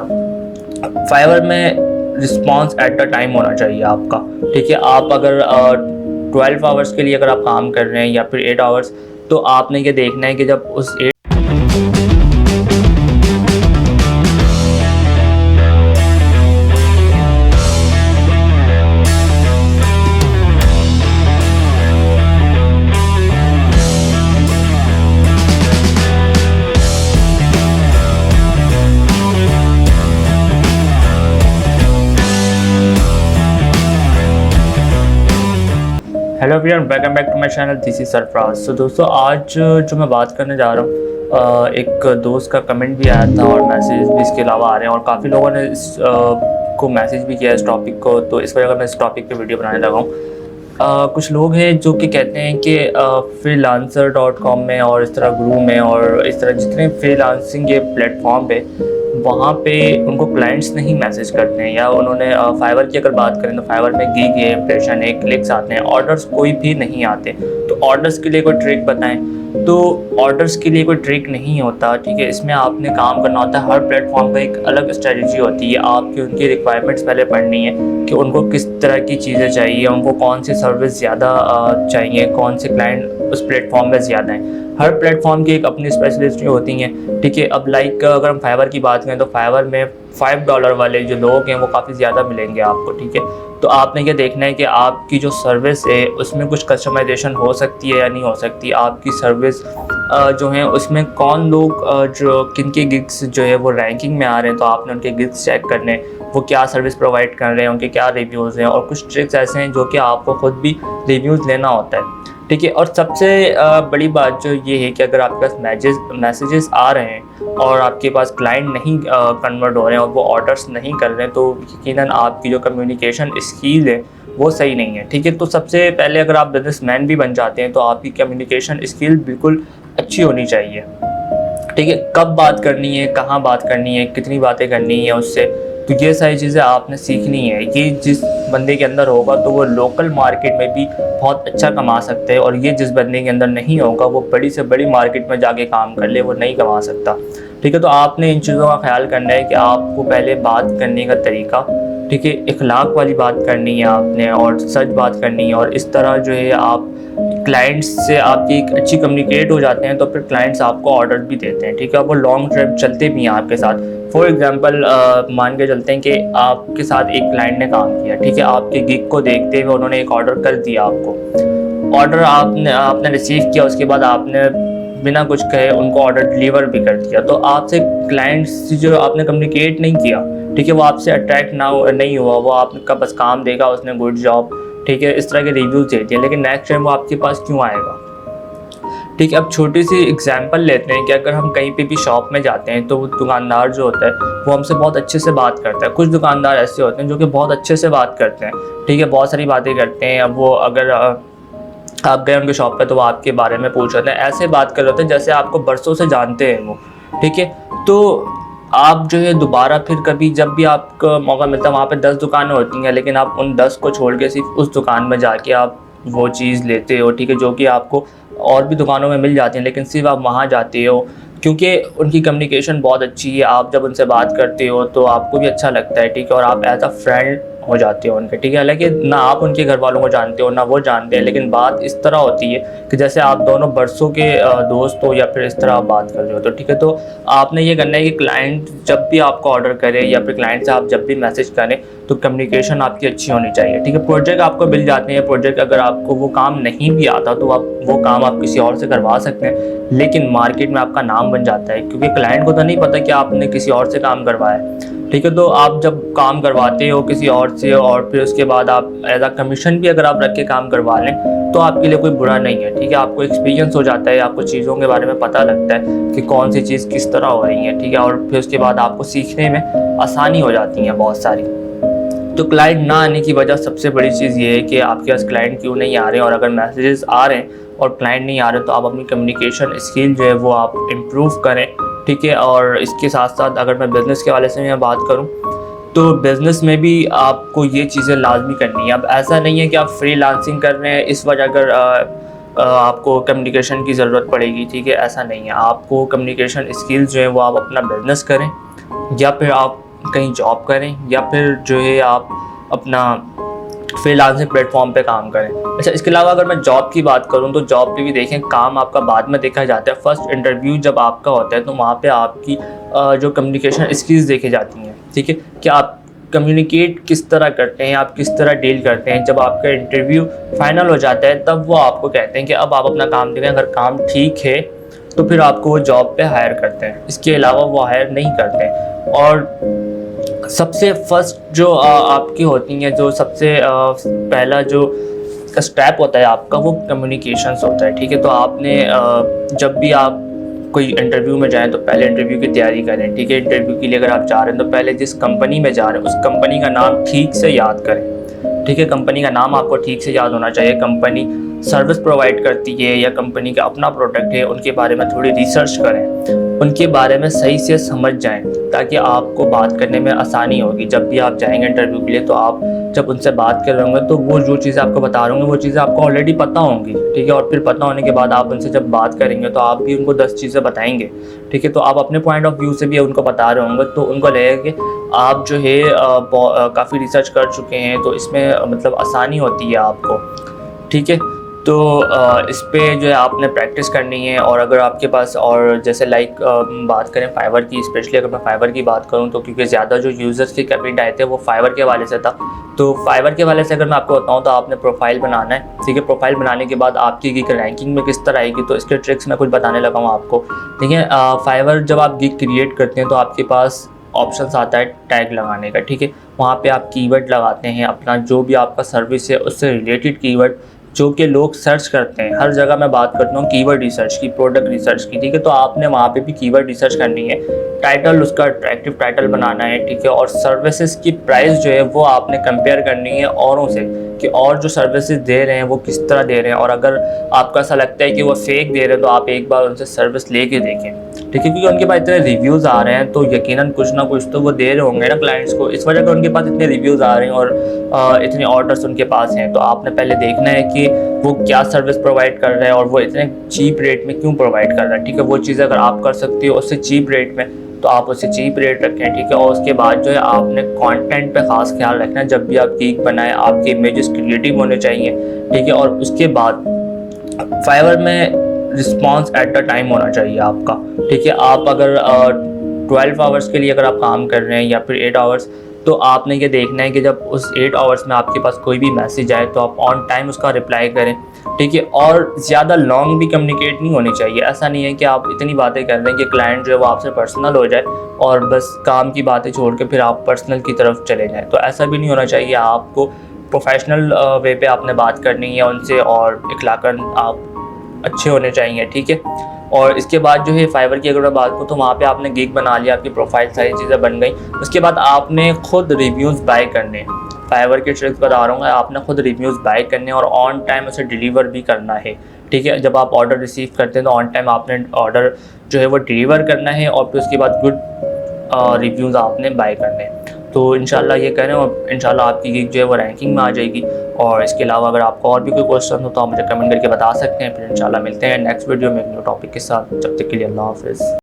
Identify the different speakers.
Speaker 1: Fibre में response at the time होना चाहिए आपका। ठीक है, आप अगर 12 आवर्स के लिए अगर आप काम कर रहे हैं या फिर 8 आवर्स, तो आपने ये देखना है कि जब उस hello everyone, welcome back to my channel, this is Sarfaraz. तो दोस्तों, आज जो मैं बात करने जा रहा हूँ, एक दोस्त का कमेंट भी आया था और मैसेज भी इसके अलावा आ रहे हैं और काफ़ी लोगों ने इस को मैसेज भी किया इस टॉपिक को, तो इस वजह मैं इस टॉपिक पे वीडियो बनाने लगा हूँ। कुछ लोग हैं जो कि कहते हैं कि freelancer.com में और इस तरह ग्रू में और इस तरह जितने फ्रीलांसिंग के प्लेटफॉर्म पे, वहाँ पे उनको क्लाइंट्स नहीं मैसेज करते हैं, या उन्होंने फाइवर की अगर बात करें तो फाइवर में गिग है, इंप्रेशन है, क्लिक्स आते हैं, ऑर्डर्स कोई भी नहीं आते। तो ऑर्डर्स के लिए कोई ट्रिक बताएं। तो ऑर्डर्स के लिए कोई ट्रिक नहीं होता, ठीक है। इसमें आपने काम करना होता है। हर प्लेटफॉर्म का एक अलग स्ट्रेटजी होती है। आपकी उनकी रिक्वायरमेंट्स पहले पढ़नी है कि उनको किस तरह की चीज़ें चाहिए, उनको कौन सी सर्विस ज़्यादा चाहिए, कौन से क्लाइंट उस प्लेटफॉर्म में ज़्यादा हैं। हर प्लेटफॉर्म की एक अपनी स्पेशलिस्ट होती हैं, ठीक है। अब लाइक अगर हम फाइवर की बात करें तो फाइवर में $5 वाले जो लोग हैं वो काफ़ी ज़्यादा मिलेंगे आपको, ठीक है। तो आपने ये देखना है कि आपकी जो सर्विस है उसमें कुछ कस्टमाइजेशन हो सकती है या नहीं हो सकती। आपकी सर्विस जो है उसमें कौन लोग जो किन के गिग्स जो है वो रैंकिंग में आ रहे हैं, तो आपने उनके गिग्स चेक करने, वो क्या सर्विस प्रोवाइड कर रहे हैं, उनके क्या रिव्यूज़ हैं। और कुछ ट्रिक्स ऐसे हैं जो कि आपको ख़ुद भी रिव्यूज़ लेना होता है, ठीक है। और सबसे बड़ी बात जो ये है कि अगर आपके पास मैसेजेस आ रहे हैं और आपके पास क्लाइंट नहीं कन्वर्ट हो रहे हैं और वो ऑर्डर्स नहीं कर रहे हैं, तो यकीनन आपकी जो कम्युनिकेशन स्किल है वो सही नहीं है, ठीक है। तो सबसे पहले अगर आप बिजनेसमैन भी बन जाते हैं तो आपकी कम्युनिकेशन स्किल बिल्कुल अच्छी होनी चाहिए, ठीक है। कब बात करनी है, कहाँ बात करनी है, कितनी बातें करनी है उससे, तो ये सारी चीज़ें आपने सीखनी है। ये जिस बंदे के अंदर होगा तो वो लोकल मार्केट में भी बहुत अच्छा कमा सकते हैं, और ये जिस बंदे के अंदर नहीं होगा वो बड़ी से बड़ी मार्केट में जाके काम कर ले, वो नहीं कमा सकता, ठीक है। तो आपने इन चीज़ों का ख्याल करना है कि आपको पहले बात करने का तरीका, ठीक है, इखलाक वाली बात करनी है आपने और सच बात करनी है। और इस तरह जो है आप क्लाइंट्स से आपकी एक अच्छी कम्युनिकेट हो जाते हैं तो फिर क्लाइंट्स आपको ऑर्डर भी देते हैं, ठीक है। वो लॉन्ग टर्म चलते भी हैं आपके साथ। फॉर एग्जांपल मान के चलते हैं कि आपके साथ एक क्लाइंट ने काम किया, ठीक है। आपके गिग को देखते हुए उन्होंने एक ऑर्डर कर दिया आपको। ऑर्डर आपने रिसीव किया, उसके बाद आपने बिना कुछ कहे उनको ऑर्डर डिलीवर भी कर दिया। तो आपसे क्लाइंट्स से जो आपने कम्युनिकेट नहीं किया, ठीक है, वो आपसे अट्रैक्ट नहीं हुआ, वो आपका बस काम देगा, उसने गुड जॉब, ठीक है, इस तरह के रिव्यूज़ देते हैं, लेकिन नेक्स्ट टाइम वो आपके पास क्यों आएगा, ठीक है। अब छोटी सी एग्जांपल लेते हैं कि अगर हम कहीं पे भी शॉप में जाते हैं तो वो दुकानदार जो होता है वो हमसे बहुत अच्छे से बात करता है। कुछ दुकानदार ऐसे होते हैं जो कि बहुत अच्छे से बात करते हैं, ठीक है, बहुत सारी बातें करते हैं। अब वो अगर आप गए उनके शॉप पे तो वो आपके बारे में पूछ रहे हैं, ऐसे बात कर रहे होते हैं जैसे आपको बरसों से जानते हैं वो, ठीक है। तो आप जो है दोबारा फिर कभी जब भी आपको मौका मिलता है, वहाँ पे 10 दुकानें होती हैं, लेकिन आप उन 10 को छोड़ के सिर्फ उस दुकान में जाके आप वो चीज़ लेते हो, ठीक है, जो कि आपको और भी दुकानों में मिल जाती हैं, लेकिन सिर्फ आप वहाँ जाते हो क्योंकि उनकी कम्युनिकेशन बहुत अच्छी है। आप जब उनसे बात करते हो तो आपको भी अच्छा लगता है, ठीक है, और आप एज अ फ्रेंड हो जाते हो उनके, ठीक है। हालांकि ना आप उनके घर वालों को जानते हो ना वो जानते हैं, लेकिन बात इस तरह होती है कि जैसे आप दोनों बरसों के दोस्त हो या फिर इस तरह आप बात कर रहे हो, तो ठीक है। तो आपने ये करना है कि क्लाइंट जब भी आपको ऑर्डर करे या फिर क्लाइंट से आप जब भी मैसेज करें तो कम्युनिकेशन आपकी अच्छी होनी चाहिए, ठीक है। प्रोजेक्ट आपको मिल जाते हैं, प्रोजेक्ट अगर आपको वो काम नहीं भी आता तो आप वो काम आप किसी और से करवा सकते हैं, लेकिन मार्केट में आपका नाम बन जाता है क्योंकि क्लाइंट को तो नहीं पता कि आपने किसी और से काम करवाया है, ठीक है। तो आप जब काम करवाते हो किसी और से और फिर उसके बाद आप एज अ कमीशन भी अगर आप रख के काम करवा लें तो आपके लिए कोई बुरा नहीं है, ठीक है। आपको एक्सपीरियंस हो जाता है, आपको चीज़ों के बारे में पता लगता है कि कौन सी चीज़ किस तरह हो रही है, ठीक है। और फिर उसके बाद आपको सीखने में आसानी हो जाती है बहुत सारी। तो क्लाइंट ना आने की वजह सबसे बड़ी चीज़ ये है कि आपके पास क्लाइंट क्यों नहीं आ रहे हैं, और अगर मैसेजेस आ रहे हैं और क्लाइंट नहीं आ रहे तो आप अपनी कम्युनिकेशन स्किल जो है वो आप इम्प्रूव करें, ठीक है। और इसके साथ साथ अगर मैं बिज़नेस के वाले से मैं बात करूं तो बिज़नेस में भी आपको ये चीज़ें लाजमी करनी है। अब ऐसा नहीं है कि आप फ्रीलांसिंग कर रहे हैं इस वजह अगर आपको कम्युनिकेशन की ज़रूरत पड़ेगी, ठीक है, ऐसा नहीं है। आपको कम्युनिकेशन स्किल्स जो है वो आप अपना बिज़नेस करें या फिर आप कहीं जॉब करें या फिर जो है आप अपना फ्रीलांसिंग प्लेटफॉर्म पे काम करें। अच्छा, इसके अलावा अगर मैं जॉब की बात करूं तो जॉब पे भी देखें काम आपका बाद में देखा जाता है। फर्स्ट इंटरव्यू जब आपका होता है तो वहाँ पे आपकी जो कम्युनिकेशन स्किल्स देखी जाती हैं, ठीक है, कि आप कम्युनिकेट किस तरह करते हैं, आप किस तरह डील करते हैं। जब आपका इंटरव्यू फाइनल हो जाता है तब वो आपको कहते हैं कि अब आप अपना काम देखें, अगर काम ठीक है तो फिर आपको वो जॉब पे हायर करते हैं, इसके अलावा वो हायर नहीं करते हैं। और सबसे फर्स्ट जो आपकी होती हैं, जो सबसे पहला जो स्टेप होता है आपका, वो कम्युनिकेशंस होता है, ठीक है। तो आपने जब भी आप कोई इंटरव्यू में जाएं तो पहले इंटरव्यू की तैयारी करें, ठीक है। इंटरव्यू के लिए अगर आप जा रहे हैं तो पहले जिस कंपनी में जा रहे हैं उस कंपनी का नाम ठीक से याद करें, ठीक है। कंपनी का नाम आपको ठीक से याद होना चाहिए। कंपनी सर्विस प्रोवाइड करती है या कंपनी का अपना प्रोडक्ट है, उनके बारे में थोड़ी रिसर्च करें, उनके बारे में सही से समझ जाएं ताकि आपको बात करने में आसानी होगी। जब भी आप जाएंगे इंटरव्यू के लिए तो आप जब उनसे बात कर रहे होंगे तो वो जो चीज़ें आपको बता रहे होंगे वो चीज़ें आपको ऑलरेडी पता होंगी, ठीक है। और फिर पता होने के बाद आप उनसे जब बात करेंगे तो आप भी उनको 10 चीज़ें बताएंगे, ठीक है। तो आप अपने पॉइंट ऑफ व्यू से भी उनको बता रहे होंगे तो उनको लगेगा कि आप जो है काफ़ी रिसर्च कर चुके हैं, तो इसमें मतलब आसानी होती है आपको, ठीक है। तो इस पे जो है आपने प्रैक्टिस करनी है। और अगर आपके पास और जैसे बात करें फाइवर की, स्पेशली अगर मैं फाइवर की बात करूं तो क्योंकि ज़्यादा जो यूज़र्स के कमेंट आए थे वो फाइवर के हवाले से था, तो फाइवर के हवाले से अगर मैं आपको बताऊं तो आपने प्रोफाइल बनाना है, ठीक है। प्रोफाइल बनाने के बाद आपकी गिग रैंकिंग में किस तरह आएगी तो इसके ट्रिक्स मैं कुछ बताने लगा हूँ आपको, ठीक है। फाइवर जब आप गिग क्रिएट करते हैं तो आपके पास ऑप्शंस आता है टैग लगाने का, ठीक है। वहाँ पे आप कीवर्ड लगाते हैं, अपना जो भी आपका सर्विस है उससे रिलेटेड कीवर्ड जो कि लोग सर्च करते हैं। हर जगह मैं बात करता हूँ कीवर्ड रिसर्च की, प्रोडक्ट रिसर्च की, ठीक है। तो आपने वहाँ पे भी कीवर्ड रिसर्च करनी है, टाइटल उसका अट्रैक्टिव टाइटल बनाना है, ठीक है। और सर्विसेज की प्राइस जो है वो आपने कंपेयर करनी है औरों से कि और जो सर्विसेज दे रहे हैं वो किस तरह दे रहे हैं। और अगर आपको ऐसा लगता है कि वो फेक दे रहे हैं तो आप एक बार उनसे सर्विस लेके देखें, ठीक है। क्योंकि उनके पास इतने रिव्यूज़ आ रहे हैं तो यकीनन कुछ ना कुछ तो वो दे रहे होंगे ना क्लाइंट्स को, इस वजह से उनके पास इतने रिव्यूज़ आ रहे हैं और इतने ऑर्डर्स उनके पास हैं। तो आपने पहले देखना है कि वो क्या सर्विस प्रोवाइड कर रहा है और वो इतने चीप रेट में क्यों प्रोवाइड कर रहा है, ठीक है। वो चीज़ अगर आप कर सकते हो उससे चीप रेट में तो आप उससे चीप रेट रखें, ठीक है। और उसके बाद जो है आपने कंटेंट पे ख़ास ख्याल रखना है। जब भी आप गिग बनाएं आपके इमेजेस क्रिएटिव होने चाहिए, ठीक है। और उसके बाद फाइवर में रिस्पॉन्स एट द टाइम होना चाहिए आपका, ठीक है। आप अगर 12 आवर्स के लिए अगर आप काम कर रहे हैं या फिर 8 आवर्स, तो आपने ये देखना है कि जब उस 8 आवर्स में आपके पास कोई भी मैसेज आए तो आप ऑन टाइम उसका रिप्लाई करें, ठीक है। और ज़्यादा लॉन्ग भी कम्युनिकेट नहीं होनी चाहिए। ऐसा नहीं है कि आप इतनी बातें कर रहे हैं कि क्लाइंट जो है वो आपसे पर्सनल हो जाए और बस काम की बातें छोड़ के फिर आप पर्सनल की तरफ चले जाएँ, तो ऐसा भी नहीं होना चाहिए। आपको प्रोफेशनल वे पे आपने बात करनी है उनसे और इखलाकन आप अच्छे होने चाहिए, ठीक है। और इसके बाद जो है फाइवर की अगर मैं बात करूँ तो वहाँ पे आपने गिग बना लिया, आपकी प्रोफाइल सारी चीज़ें बन गई। उसके बाद आपने खुद रिव्यूज़ बाय करने, फाइवर के ट्रिक्स बता रहा हूँ, आपने खुद रिव्यूज़ बाय करने और ऑन टाइम उसे डिलीवर भी करना है, ठीक है। जब आप ऑर्डर रिसीव करते हैं तो ऑन टाइम आपने ऑर्डर जो है वो डिलीवर करना है और फिर उसके बाद गुड रिव्यूज़ आपने बाय करने हैं। तो इंशाल्लाह ये करें और इंशाल्लाह आपकी गिग जो है वो रैंकिंग में आ जाएगी। और इसके अलावा अगर आपको और भी कोई क्वेश्चन हो तो आप मुझे कमेंट करके बता सकते हैं। फिर इंशाल्लाह मिलते हैं नेक्स्ट वीडियो में एक न्यू टॉपिक के साथ। जब तक के लिए अल्लाह हाफ़िज़।